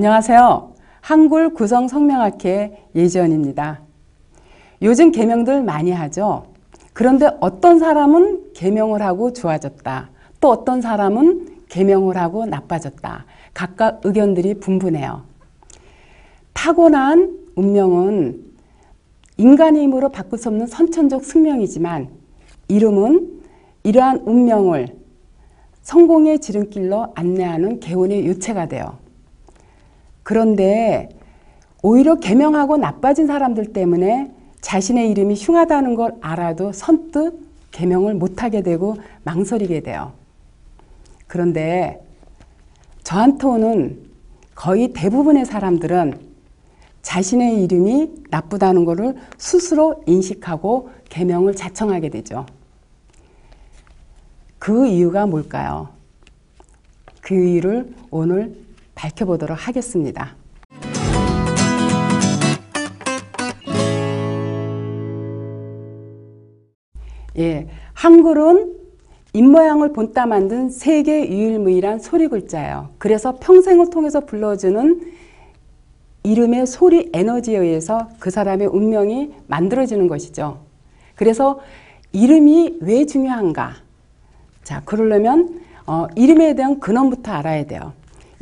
안녕하세요. 한글 구성 성명학회 예지연입니다. 요즘 계명들 많이 하죠. 그런데 어떤 사람은 계명을 하고 좋아졌다. 또 어떤 사람은 계명을 하고 나빠졌다. 각각 의견들이 분분해요. 타고난 운명은 인간의 힘으로 바꿀 수 없는 선천적 숙명이지만 이름은 이러한 운명을 성공의 지름길로 안내하는 개운의 요체가 돼요. 그런데 오히려 계명하고 나빠진 사람들 때문에 자신의 이름이 흉하다는 걸 알아도 선뜻 계명을 못하게 되고 망설이게 돼요. 그런데 저한테 오는 거의 대부분의 사람들은 자신의 이름이 나쁘다는 것을 스스로 인식하고 계명을 자청하게 되죠. 그 이유가 뭘까요? 그 이유를 오늘 밝혀보도록 하겠습니다. 한글은 입모양을 본따 만든 세계 유일무이한 소리 글자예요. 그래서 평생을 통해서 불러주는 이름의 소리 에너지에 의해서 그 사람의 운명이 만들어지는 것이죠. 그래서 이름이 왜 중요한가? 자, 그러려면 이름에 대한 근원부터 알아야 돼요.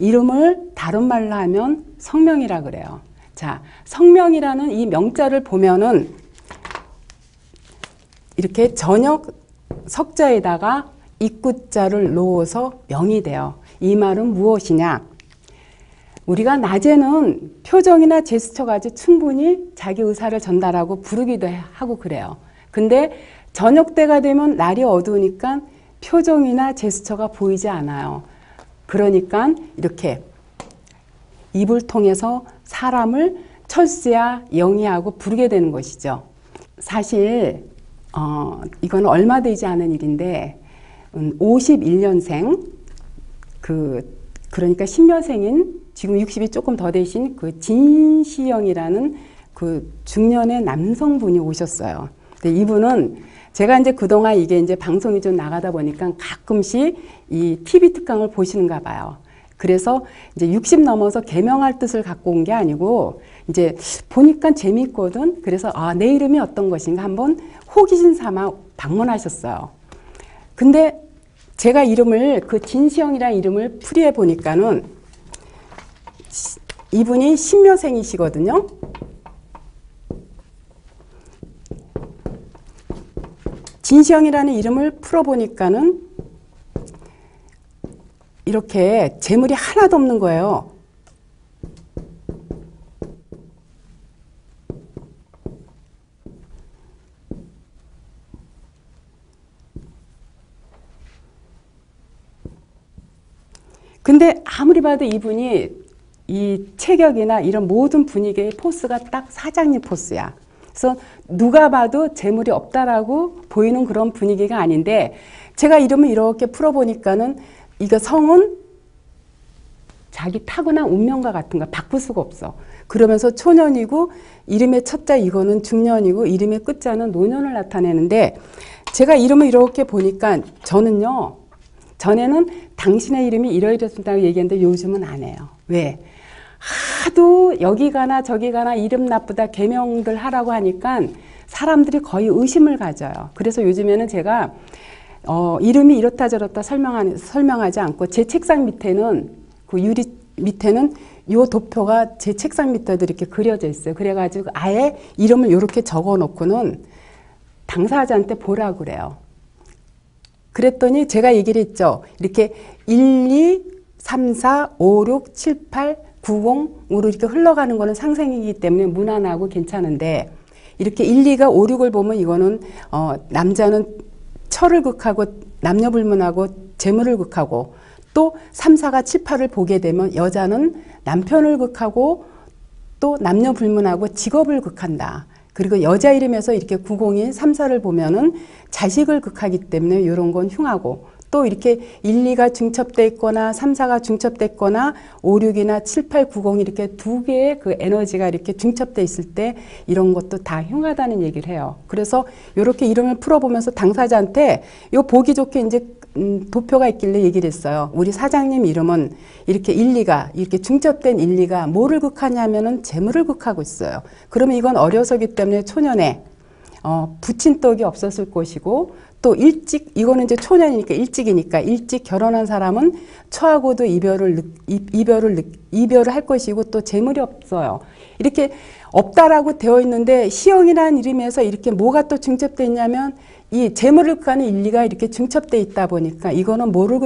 이름을 다른 말로 하면 성명이라 그래요. 자, 성명이라는 이 명자를 보면은 이렇게 저녁 석자에다가 입구자를 놓아서 명이 돼요. 이 말은 무엇이냐? 우리가 낮에는 표정이나 제스처 가지고 충분히 자기 의사를 전달하고 부르기도 하고 그래요. 근데 저녁 때가 되면 날이 어두우니까 표정이나 제스처가 보이지 않아요. 그러니까 이렇게 입을 통해서 사람을 철수야 영희하고 부르게 되는 것이죠. 사실 이건 얼마 되지 않은 일인데 51년생 그러니까 신여생인 지금 60이 조금 더 되신 그 진시영이라는 그 중년의 남성분이 오셨어요. 근데 이분은 제가 이제 그동안 이게 이제 방송이 좀 나가다 보니까 가끔씩 이 TV 특강을 보시는가 봐요. 그래서 이제 60 넘어서 계명할 뜻을 갖고 온 게 아니고 이제 보니까 재미있거든. 그래서 내 이름이 어떤 것인가 한번 호기심 삼아 방문하셨어요. 근데 제가 이름을 그 진시영이라는 이름을 풀이해 보니까는 이분이 신묘생이시거든요. 진시영이라는 이름을 풀어보니까는 이렇게 재물이 하나도 없는 거예요. 근데 아무리 봐도 이분이 이 체격이나 이런 모든 분위기의 포스가 딱 사장님 포스야. 그래서 누가 봐도 재물이 없다라고 보이는 그런 분위기가 아닌데 제가 이름을 이렇게 풀어보니까는 이거 성은 자기 타고난 운명과 같은 거 바꿀 수가 없어. 그러면서 초년이고 이름의 첫자 이거는 중년이고 이름의 끝자는 노년을 나타내는데 제가 이름을 이렇게 보니까 저는요. 전에는 당신의 이름이 이러이러하다고 얘기했는데 요즘은 안 해요. 왜? 하도 여기 가나 저기 가나 이름 나쁘다 계명들 하라고 하니까 사람들이 거의 의심을 가져요. 그래서 요즘에는 제가 이름이 이렇다 저렇다 설명하지 않고 제 책상 밑에는 그 유리 밑에는 요 도표가 제 책상 밑에도 이렇게 그려져 있어요. 그래가지고 아예 이름을 이렇게 적어 놓고는 당사자한테 보라고 그래요. 그랬더니 제가 얘기를 했죠. 이렇게 1, 2, 3, 4, 5, 6, 7, 8, 90으로 이렇게 흘러가는 거는 상생이기 때문에 무난하고 괜찮은데 이렇게 1, 2가 5, 6을 보면 이거는 남자는 철을 극하고 남녀 불문하고 재물을 극하고 또 3, 4가 7, 8을 보게 되면 여자는 남편을 극하고 또 남녀 불문하고 직업을 극한다. 그리고 여자 이름에서 이렇게 90이 3, 4를 보면은 자식을 극하기 때문에 이런 건 흉하고 또 이렇게 1, 2가 중첩돼 있거나 3, 4가 중첩돼 있거나 5, 6이나 7, 8, 90 이렇게 두 개의 그 에너지가 이렇게 중첩돼 있을 때 이런 것도 다 흉하다는 얘기를 해요. 그래서 이렇게 이름을 풀어보면서 당사자한테 요 보기 좋게 이제 도표가 있길래 얘기를 했어요. 우리 사장님 이름은 이렇게 일리가, 이렇게 중첩된 일리가 뭐를 극하냐면은 재물을 극하고 있어요. 그러면 이건 어려서기 때문에 초년에 부친 떡이 없었을 것이고, 또 일찍, 이거는 이제 초년이니까 일찍이니까 일찍 결혼한 사람은 처하고도 이별을 할 것이고, 또 재물이 없어요. 이렇게 없다라고 되어 있는데 시영이라는 이름에서 이렇게 뭐가 또 중첩되어 있냐면 이 재물을 극하는 일리가 이렇게 중첩되어 있다 보니까 이거는 뭐를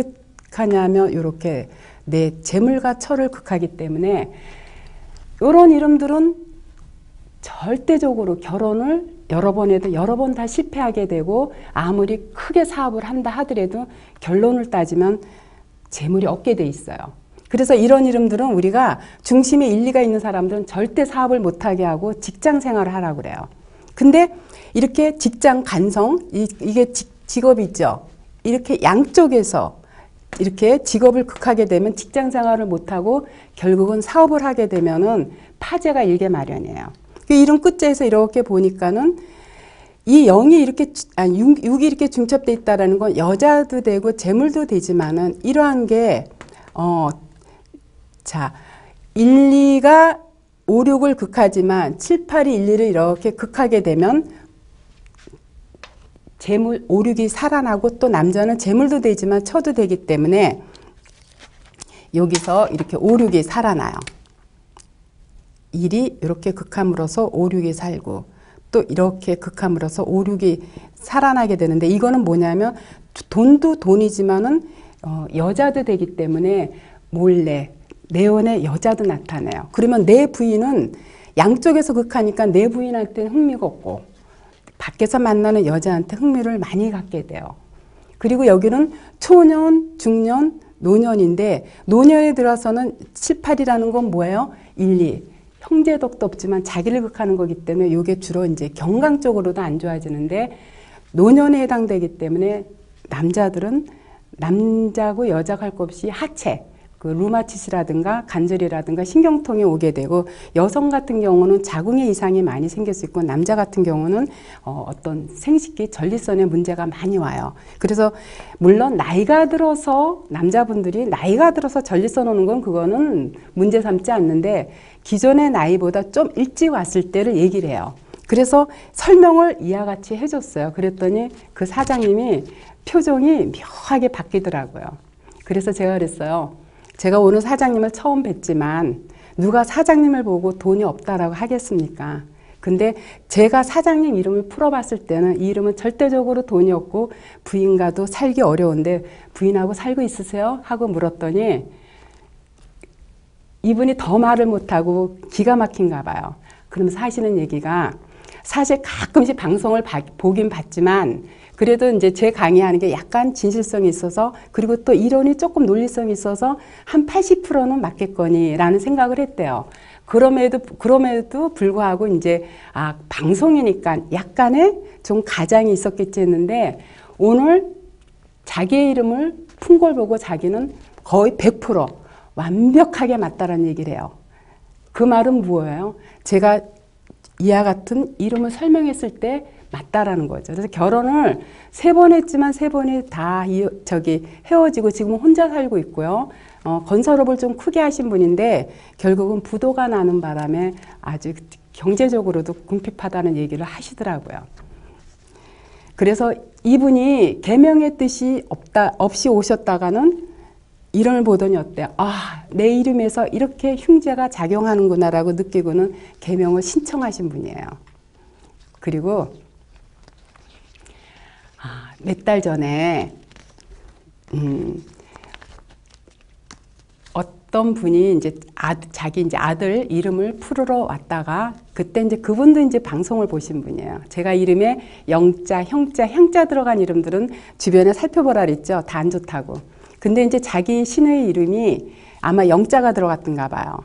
극하냐면 이렇게 내 재물과 처를 극하기 때문에 이런 이름들은 절대적으로 결혼을 여러 번 해도 여러 번 다 실패하게 되고, 아무리 크게 사업을 한다 하더라도 결론을 따지면 재물이 없게 돼 있어요. 그래서 이런 이름들은 우리가 중심에 일리가 있는 사람들은 절대 사업을 못하게 하고 직장 생활을 하라고 그래요. 근데 이렇게 직장 간성, 이게 직업이 있죠. 이렇게 양쪽에서 이렇게 직업을 극하게 되면 직장 생활을 못하고 결국은 사업을 하게 되면은 파재가 일게 마련이에요. 이런 끝자에서 이렇게 보니까는 이 0이 이렇게, 6이 이렇게 중첩돼 있다라는 건 여자도 되고 재물도 되지만은 이러한 게, 자, 1, 2가 5, 6을 극하지만 7, 8이 1, 2를 이렇게 극하게 되면 재물, 5, 6이 살아나고 또 남자는 재물도 되지만 처도 되기 때문에 여기서 이렇게 5, 6이 살아나요. 1이 이렇게 극함으로써 5, 6이 살고 또 이렇게 극함으로써 5, 6이 살아나게 되는데, 이거는 뭐냐면 돈도 돈이지만은 여자도 되기 때문에 몰래 내연의 여자도 나타나요. 그러면 내 부인은 양쪽에서 극하니까 내 부인한테는 흥미가 없고 밖에서 만나는 여자한테 흥미를 많이 갖게 돼요. 그리고 여기는 초년, 중년, 노년인데 노년에 들어서는 7, 8이라는 건 뭐예요? 1, 2. 형제덕도 없지만 자기를 극하는 거기 때문에 이게 주로 이제 경강 쪽으로도 안 좋아지는데, 노년에 해당되기 때문에 남자들은 남자고 여자가 할 것 없이 하체, 그 루마티스라든가 관절이라든가 신경통이 오게 되고, 여성 같은 경우는 자궁의 이상이 많이 생길 수 있고, 남자 같은 경우는 어떤 생식기 전립선에 문제가 많이 와요. 그래서 물론 나이가 들어서 남자분들이 나이가 들어서 전립선 오는 건 그거는 문제 삼지 않는데, 기존의 나이보다 좀 일찍 왔을 때를 얘기를 해요. 그래서 설명을 이와 같이 해줬어요. 그랬더니 그 사장님이 표정이 묘하게 바뀌더라고요. 그래서 제가 그랬어요. 제가 오늘 사장님을 처음 뵀지만 누가 사장님을 보고 돈이 없다라고 하겠습니까? 근데 제가 사장님 이름을 풀어봤을 때는 이 이름은 절대적으로 돈이 없고 부인과도 살기 어려운데 부인하고 살고 있으세요? 하고 물었더니 이분이 더 말을 못하고 기가 막힌가 봐요. 그러면서 하시는 얘기가, 사실 가끔씩 방송을 보긴 봤지만 그래도 이제 제 강의하는 게 약간 진실성이 있어서, 그리고 또 이론이 조금 논리성이 있어서 한 80%는 맞겠거니라는 생각을 했대요. 그럼에도 불구하고 이제 방송이니까 약간의 좀 가장이 있었겠지 했는데, 오늘 자기의 이름을 푼 걸 보고 자기는 거의 100% 완벽하게 맞다라는 얘기를 해요. 그 말은 뭐예요? 제가 이와 같은 이름을 설명했을 때 맞다라는 거죠. 그래서 결혼을 3번 했지만 3번이 다 헤어지고 지금은 혼자 살고 있고요. 건설업을 좀 크게 하신 분인데 결국은 부도가 나는 바람에 아주 경제적으로도 궁핍하다는 얘기를 하시더라고요. 그래서 이분이 계명의 뜻이 없이 오셨다가는 이름을 보더니 어때요? 내 이름에서 이렇게 흉제가 작용하는구나라고 느끼고는 계명을 신청하신 분이에요. 그리고 몇 달 전에 어떤 분이 이제 자기 이제 아들 이름을 풀으러 왔다가, 그때 이제 그분도 이제 방송을 보신 분이에요. 제가 이름에 영자, 형자, 향자 들어간 이름들은 주변에 살펴보라 그랬죠. 다 안 좋다고. 근데 이제 자기 신의 이름이 아마 영자가 들어갔던가 봐요.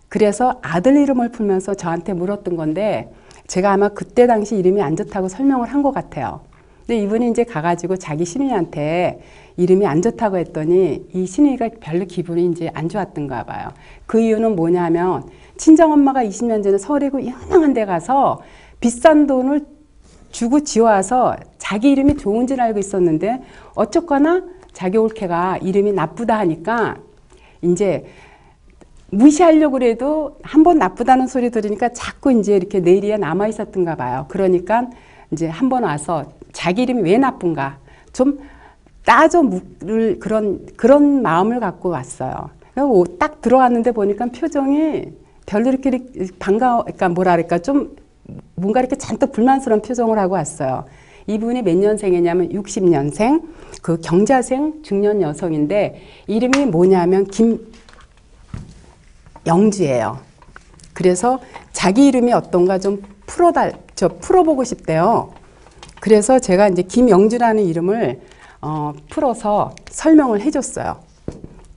그래서 아들 이름을 풀면서 저한테 물었던 건데, 제가 아마 그때 당시 이름이 안 좋다고 설명을 한 것 같아요. 근데 이분이 이제 가가지고 자기 시누이한테 이름이 안 좋다고 했더니 이 시누이가 별로 기분이 이제 안 좋았던가 봐요. 그 이유는 뭐냐면 친정엄마가 20년 전에 서울이고 유명한 데 가서 비싼 돈을 주고 지어와서 자기 이름이 좋은 줄 알고 있었는데 어쨌거나 자기 올케가 이름이 나쁘다 하니까 이제 무시하려고 그래도 한 번 나쁘다는 소리 들으니까 자꾸 이제 이렇게 뇌리에 남아 있었던가 봐요. 그러니까 이제 한 번 와서 자기 이름이 왜 나쁜가 좀 따져 묻을 그런 마음을 갖고 왔어요. 딱 들어왔는데 보니까 표정이 별로 이렇게 그러니까 뭐랄까 좀 뭔가 이렇게 잔뜩 불만스러운 표정을 하고 왔어요. 이분이 몇 년생이냐면 60년생 그 경자생 중년 여성인데 이름이 뭐냐면 김영주예요. 그래서 자기 이름이 어떤가 좀 풀어보고 싶대요. 그래서 제가 이제 김영주라는 이름을 풀어서 설명을 해줬어요.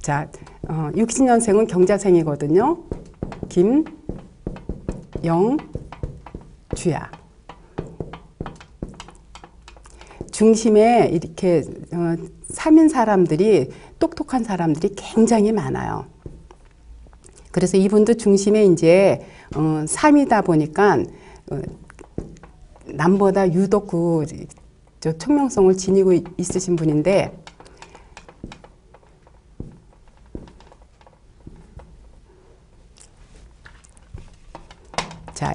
자, 60년생은 경자생이거든요. 김영주야. 중심에 이렇게 3인 사람들이 똑똑한 사람들이 굉장히 많아요. 그래서 이분도 중심에 이제 3이다 보니까 남보다 유독 저 청명성을 지니고 있으신 분인데 자,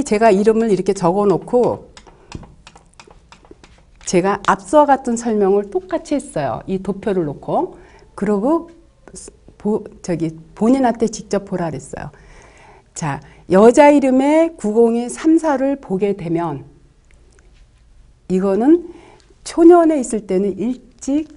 제가 이름을 이렇게 적어 놓고 제가 앞서와 같은 설명을 똑같이 했어요. 이 도표를 놓고. 그러고 본인한테 직접 보라 그랬어요. 자, 여자 이름에 902, 34를 보게 되면 이거는 초년에 있을 때는 일찍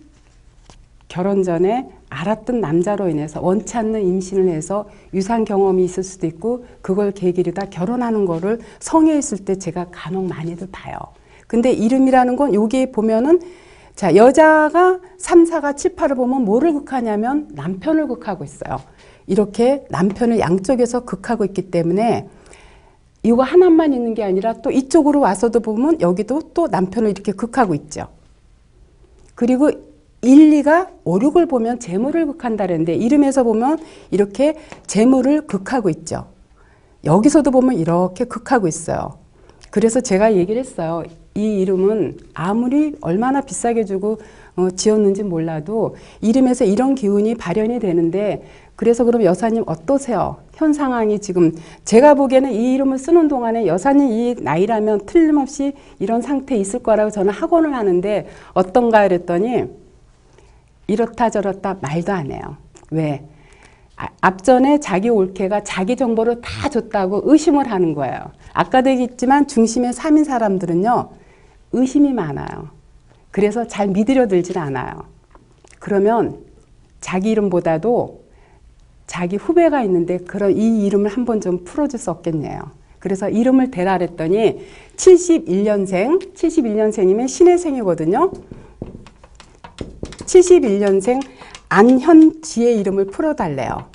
결혼 전에 알았던 남자로 인해서 원치 않는 임신을 해서 유산 경험이 있을 수도 있고 그걸 계기로 다 결혼하는 거를 성에 있을 때 제가 간혹 많이들 봐요. 근데 이름이라는 건 여기 보면은 자, 여자가 3, 4가 7, 8을 보면 뭐를 극하냐면 남편을 극하고 있어요. 이렇게 남편을 양쪽에서 극하고 있기 때문에 이거 하나만 있는 게 아니라 또 이쪽으로 와서도 보면 여기도 또 남편을 이렇게 극하고 있죠. 그리고 1, 2가 5, 6을 보면 재물을 극한다 그랬는데 이름에서 보면 이렇게 재물을 극하고 있죠. 여기서도 보면 이렇게 극하고 있어요. 그래서 제가 얘기를 했어요. 이 이름은 아무리 얼마나 비싸게 주고 지었는지 몰라도 이름에서 이런 기운이 발현이 되는데 그래서 그럼 여사님 어떠세요? 현 상황이 지금 제가 보기에는 이 이름을 쓰는 동안에 여사님 이 나이라면 틀림없이 이런 상태에 있을 거라고 저는 학원을 하는데 어떤가 그랬더니 이렇다 저렇다 말도 안 해요. 왜? 앞전에 자기 올케가 자기 정보를 다 줬다고 의심을 하는 거예요. 아까도 얘기했지만 중심의 3인 사람들은요. 의심이 많아요. 그래서 잘 믿으려 들질 않아요. 그러면 자기 이름보다도 자기 후배가 있는데 그런 이 이름을 한번 좀 풀어줄 수 없겠네요. 그래서 이름을 대라 그랬더니 71년생이면 신의 생이거든요. 71년생 안현지의 이름을 풀어달래요.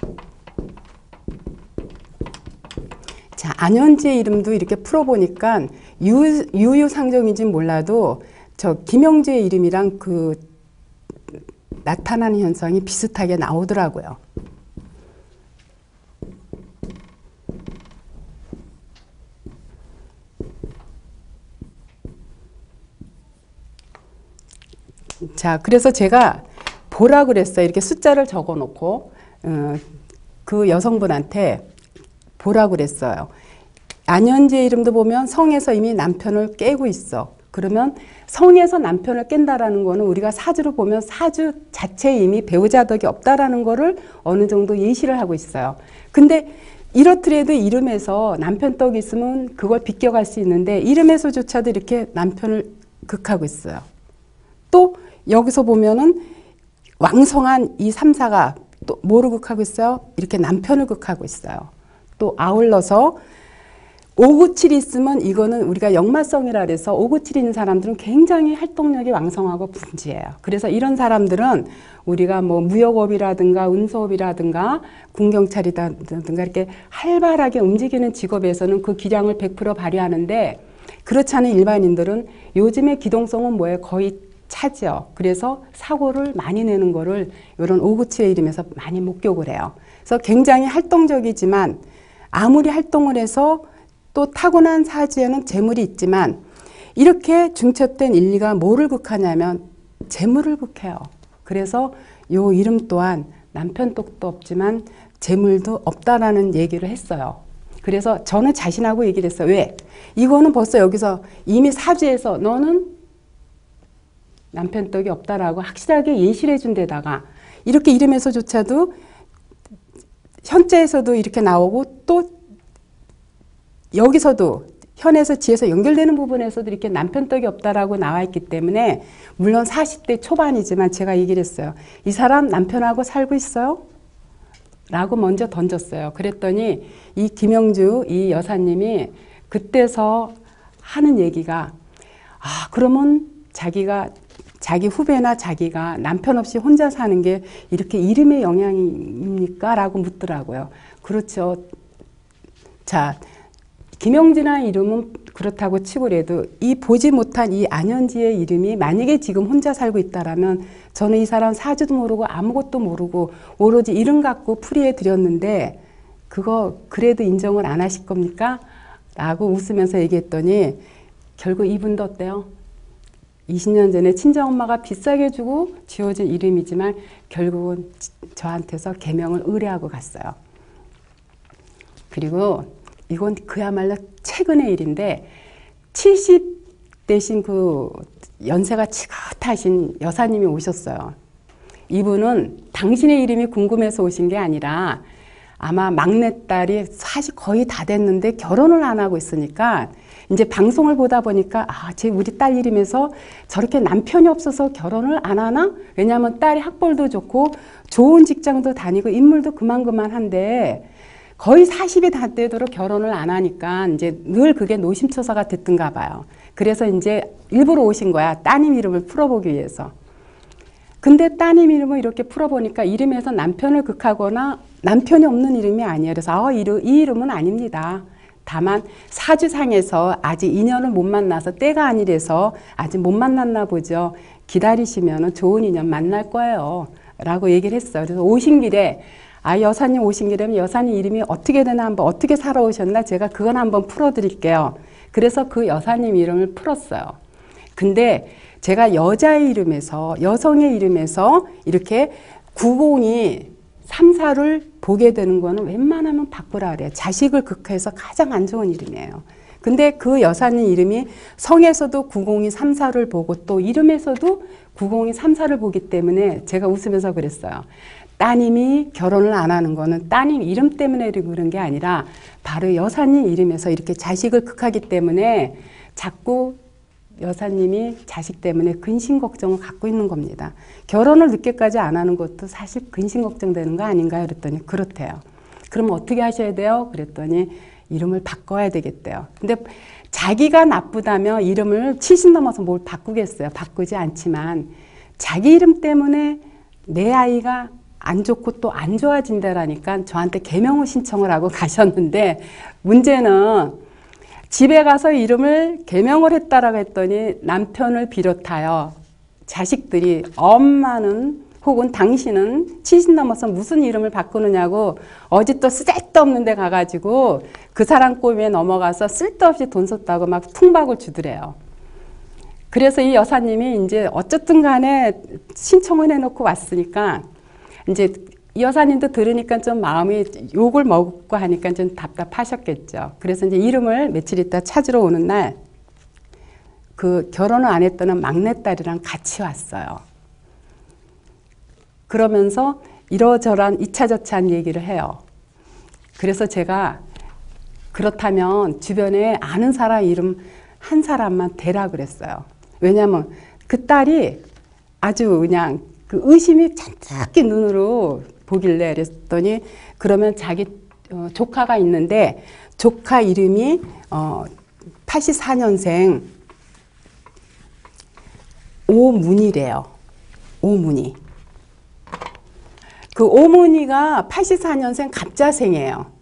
자, 안현지의 이름도 이렇게 풀어보니까 유유상종인지 몰라도 저 김영주의 이름이랑 그 나타나는 현상이 비슷하게 나오더라고요. 자, 그래서 제가 보라 그랬어요. 이렇게 숫자를 적어 놓고 그 여성분한테 보라 그랬어요. 안현지의 이름도 보면 성에서 이미 남편을 깨고 있어. 그러면 성에서 남편을 깬다라는 거는 우리가 사주로 보면 사주 자체에 이미 배우자 덕이 없다라는 거를 어느 정도 예시를 하고 있어요. 근데 이렇더라도 이름에서 남편 덕이 있으면 그걸 비껴갈 수 있는데 이름에서조차도 이렇게 남편을 극하고 있어요. 또 여기서 보면은 왕성한 이 3, 4가 또 뭐를 극하고 있어요? 이렇게 남편을 극하고 있어요. 또 아울러서 5, 9, 7이 있으면 이거는 우리가 역마성이라 그래서 5, 9, 7 있는 사람들은 굉장히 활동력이 왕성하고 분지해요. 그래서 이런 사람들은 우리가 뭐 무역업이라든가 운수업이라든가 군경찰이라든가 이렇게 활발하게 움직이는 직업에서는 그 기량을 100% 발휘하는데 그렇지 않은 일반인들은 요즘의 기동성은 뭐예요? 거의 차지요. 그래서 사고를 많이 내는 거를 이런 5, 9, 7의 이름에서 많이 목격을 해요. 그래서 굉장히 활동적이지만 아무리 활동을 해서 또 타고난 사주에는 재물이 있지만 이렇게 중첩된 1, 2가 뭐를 극하냐면 재물을 극해요. 그래서 요 이름 또한 남편 똑도 없지만 재물도 없다라는 얘기를 했어요. 그래서 저는 자신하고 얘기를 했어요. 왜? 이거는 벌써 여기서 이미 사주에서 너는 남편 떡이 없다라고 확실하게 예시를 해준 데다가 이렇게 이름에서조차도 현재에서도 이렇게 나오고 또 여기서도 현에서 지에서 연결되는 부분에서도 이렇게 남편 떡이 없다라고 나와 있기 때문에 물론 40대 초반이지만 제가 얘기를 했어요. 이 사람 남편하고 살고 있어요? 라고 먼저 던졌어요. 그랬더니 이 김영주 이 여사님이 그때서 하는 얘기가 그러면 자기 후배나 자기가 남편 없이 혼자 사는 게 이렇게 이름의 영향입니까? 라고 묻더라고요. 그렇죠. 자, 김영진아 이름은 그렇다고 치고라도 이 보지 못한 이 안현지의 이름이 만약에 지금 혼자 살고 있다라면 저는 이 사람 사주도 모르고 아무것도 모르고 오로지 이름 갖고 풀이해 드렸는데 그거 그래도 인정을 안 하실 겁니까? 라고 웃으면서 얘기했더니 결국 이분도 어때요? 20년 전에 친정엄마가 비싸게 주고 지어진 이름이지만 결국은 저한테서 계명을 의뢰하고 갔어요. 그리고 이건 그야말로 최근의 일인데 70 대신 그 연세가 지긋하신 여사님이 오셨어요. 이분은 당신의 이름이 궁금해서 오신 게 아니라 아마 막내딸이 사실 거의 다 됐는데 결혼을 안 하고 있으니까 이제 방송을 보다 보니까 제 우리 딸 이름에서 저렇게 남편이 없어서 결혼을 안 하나? 왜냐하면 딸이 학벌도 좋고 좋은 직장도 다니고 인물도 그만한데 거의 40이 다 되도록 결혼을 안 하니까 이제 늘 그게 노심초사가 됐던가 봐요. 그래서 이제 일부러 오신 거야. 따님 이름을 풀어보기 위해서. 근데 따님 이름을 이렇게 풀어보니까 이름에서 남편을 극하거나 남편이 없는 이름이 아니에요. 그래서 이 이름은 아닙니다. 다만 사주상에서 아직 인연을 못 만나서 때가 아니라서 아직 못 만났나 보죠. 기다리시면 좋은 인연 만날 거예요. 라고 얘기를 했어요. 그래서 오신 길에 여사님 오신 길에 여사님 이름이 어떻게 되나 한번 어떻게 살아오셨나 제가 그건 한번 풀어드릴게요. 그래서 그 여사님 이름을 풀었어요. 근데 제가 여자의 이름에서 여성의 이름에서 이렇게 90이 3, 4를 보게 되는 거는 웬만하면 바꾸라 그래요. 자식을 극해서 가장 안 좋은 이름이에요. 근데 그 여사님 이름이 성에서도 90이 3, 4를 보고 또 이름에서도 90이 3, 4를 보기 때문에 제가 웃으면서 그랬어요. 따님이 결혼을 안 하는 거는 따님 이름 때문에 그런 게 아니라 바로 여사님 이름에서 이렇게 자식을 극하기 때문에 자꾸 여사님이 자식 때문에 근심 걱정을 갖고 있는 겁니다. 결혼을 늦게까지 안 하는 것도 사실 근심 걱정되는 거 아닌가요? 그랬더니 그렇대요. 그럼 어떻게 하셔야 돼요? 그랬더니 이름을 바꿔야 되겠대요. 근데 자기가 나쁘다면 이름을 70 넘어서 뭘 바꾸겠어요? 바꾸지 않지만 자기 이름 때문에 내 아이가 안 좋고 또 안 좋아진다라니까 저한테 계명을 신청을 하고 가셨는데 문제는 집에 가서 이름을 계명을 했다라고 했더니 남편을 비롯하여 자식들이 엄마는 혹은 당신은 70 넘어서 무슨 이름을 바꾸느냐고 어제 또 쓸데없는 데 가가지고 그 사람 꼬미에 넘어가서 쓸데없이 돈 썼다고 막 퉁박을 주더래요. 그래서 이 여사님이 이제 어쨌든 간에 신청을 해놓고 왔으니까 이제 이 여사님도 들으니까 좀 마음이 욕을 먹고 하니까 좀 답답하셨겠죠. 그래서 이제 이름을 며칠 있다 찾으러 오는 날 그 결혼을 안 했던 막내딸이랑 같이 왔어요. 그러면서 이러저러한 이차저차한 얘기를 해요. 그래서 제가 그렇다면 주변에 아는 사람 이름 한 사람만 대라 그랬어요. 왜냐하면 그 딸이 아주 그냥 그 의심이 잔뜩히 눈으로 보길래 그랬더니 그러면 자기 조카가 있는데 조카 이름이 84년생 오문이래요. 오문이. 그 오문이가 84년생 갑자생이에요.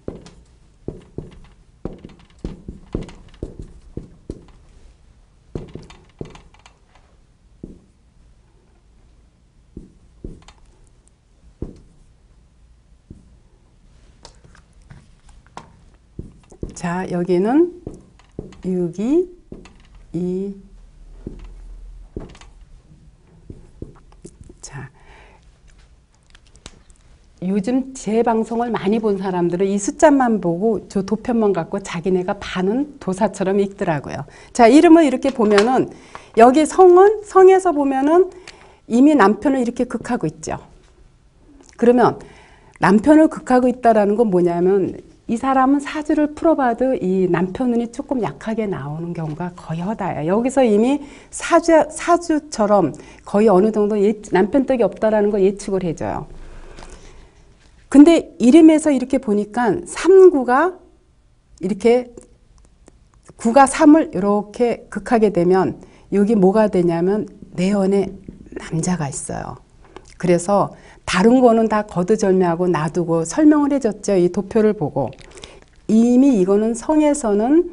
자, 여기는 6이 2. 자, 요즘 제 방송을 많이 본 사람들은 이 숫자만 보고 저 도편만 갖고 자기네가 반은 도사처럼 읽더라고요. 자, 이름을 이렇게 보면은 여기 성은 성에서 보면은 이미 남편을 이렇게 극하고 있죠. 그러면 남편을 극하고 있다라는 건 뭐냐면 이 사람은 사주를 풀어봐도 이 남편 운이 조금 약하게 나오는 경우가 거의 허다해요. 여기서 이미 사주처럼 거의 어느 정도 남편 떡이 없다라는 걸 예측을 해줘요. 근데 이름에서 이렇게 보니까 3구가 이렇게 9가 3을 이렇게 극하게 되면 여기 뭐가 되냐면 내연에 남자가 있어요. 그래서 다른 거는 다 거두절미하고 놔두고 설명을 해줬죠. 이 도표를 보고. 이미 이거는 성에서는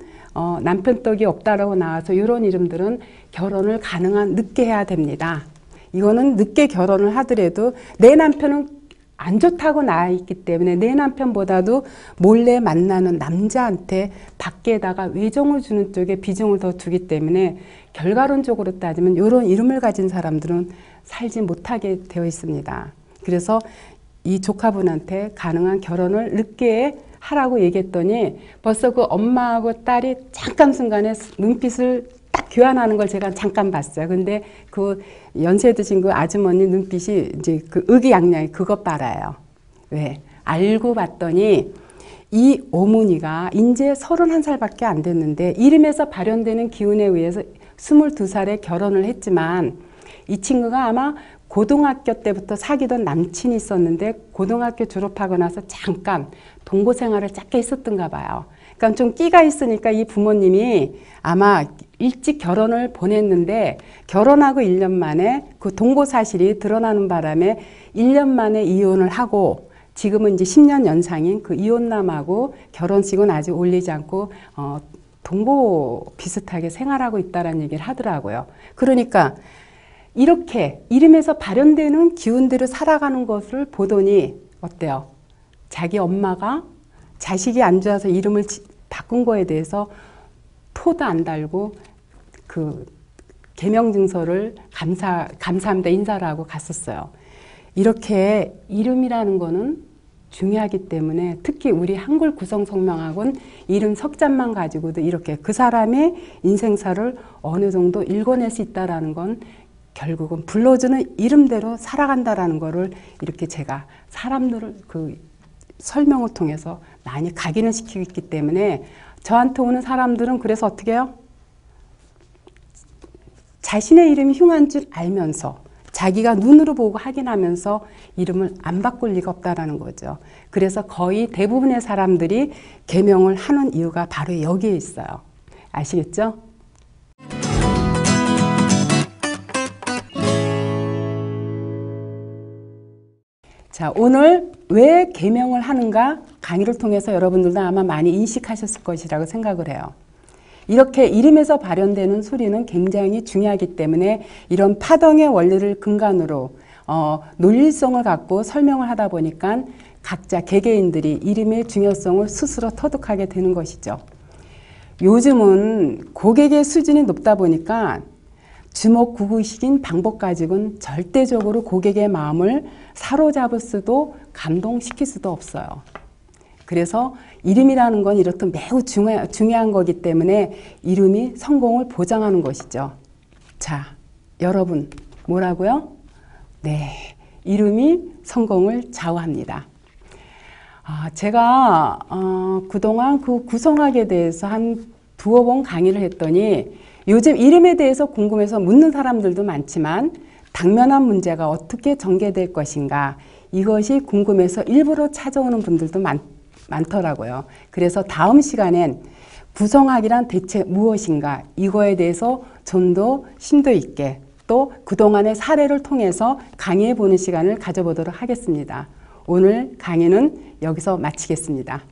남편 떡이 없다라고 나와서 이런 이름들은 결혼을 가능한 늦게 해야 됩니다. 이거는 늦게 결혼을 하더라도 내 남편은 안 좋다고 나와 있기 때문에 내 남편보다도 몰래 만나는 남자한테 밖에다가 외정을 주는 쪽에 비중을 더 두기 때문에 결과론적으로 따지면 이런 이름을 가진 사람들은 살지 못하게 되어 있습니다. 그래서 이 조카분한테 가능한 결혼을 늦게 하라고 얘기했더니 벌써 그 엄마하고 딸이 잠깐 순간에 눈빛을 딱 교환하는 걸 제가 잠깐 봤어요. 근데 그 연세 드신 그 아주머니 눈빛이 이제 그 의기양양이 그것 빨아요. 왜? 알고 봤더니 이 어머니가 이제 31살밖에 안 됐는데 이름에서 발현되는 기운에 의해서 22살에 결혼을 했지만 이 친구가 아마 고등학교 때부터 사귀던 남친이 있었는데 고등학교 졸업하고 나서 잠깐 동거 생활을 짧게 했었던가 봐요. 그러니까 좀 끼가 있으니까 이 부모님이 아마 일찍 결혼을 보냈는데 결혼하고 1년 만에 그 동거 사실이 드러나는 바람에 1년 만에 이혼을 하고 지금은 이제 10년 연상인 그 이혼남하고 결혼식은 아직 올리지 않고 동거 비슷하게 생활하고 있다는 얘기를 하더라고요. 그러니까 이렇게 이름에서 발현되는 기운들을 살아가는 것을 보더니 어때요? 자기 엄마가 자식이 안 좋아서 이름을 바꾼 거에 대해서 토도 안 달고 그 개명증서를 감사합니다 인사를 하고 갔었어요. 이렇게 이름이라는 거는 중요하기 때문에 특히 우리 한글 구성 성명학은 이름 석자만 가지고도 이렇게 그 사람의 인생사를 어느 정도 읽어낼 수 있다는 건 결국은 불러주는 이름대로 살아간다라는 거를 이렇게 제가 사람들을 그 설명을 통해서 많이 각인을 시키고 있기 때문에 저한테 오는 사람들은 그래서 어떻게 해요? 자신의 이름이 흉한 줄 알면서 자기가 눈으로 보고 확인하면서 이름을 안 바꿀 리가 없다라는 거죠. 그래서 거의 대부분의 사람들이 개명을 하는 이유가 바로 여기에 있어요. 아시겠죠? 자, 오늘 왜 개명을 하는가 강의를 통해서 여러분들도 아마 많이 인식하셨을 것이라고 생각을 해요. 이렇게 이름에서 발현되는 소리는 굉장히 중요하기 때문에 이런 파동의 원리를 근간으로 논리성을 갖고 설명을 하다 보니까 각자 개개인들이 이름의 중요성을 스스로 터득하게 되는 것이죠. 요즘은 고객의 수준이 높다 보니까 주먹구구식인 방법 가지고는 절대적으로 고객의 마음을 사로잡을 수도 감동시킬 수도 없어요. 그래서 이름이라는 건 이렇듯 매우 중요한 거기 때문에 이름이 성공을 보장하는 것이죠. 자, 여러분 뭐라고요? 네, 이름이 성공을 좌우합니다. 제가 그동안 그 구성학에 대해서 한 두어 번 강의를 했더니 요즘 이름에 대해서 궁금해서 묻는 사람들도 많지만 당면한 문제가 어떻게 전개될 것인가 이것이 궁금해서 일부러 찾아오는 분들도 많더라고요. 그래서 다음 시간엔 구성학이란 대체 무엇인가 이거에 대해서 좀 더 심도 있게 또 그동안의 사례를 통해서 강의해 보는 시간을 가져보도록 하겠습니다. 오늘 강의는 여기서 마치겠습니다.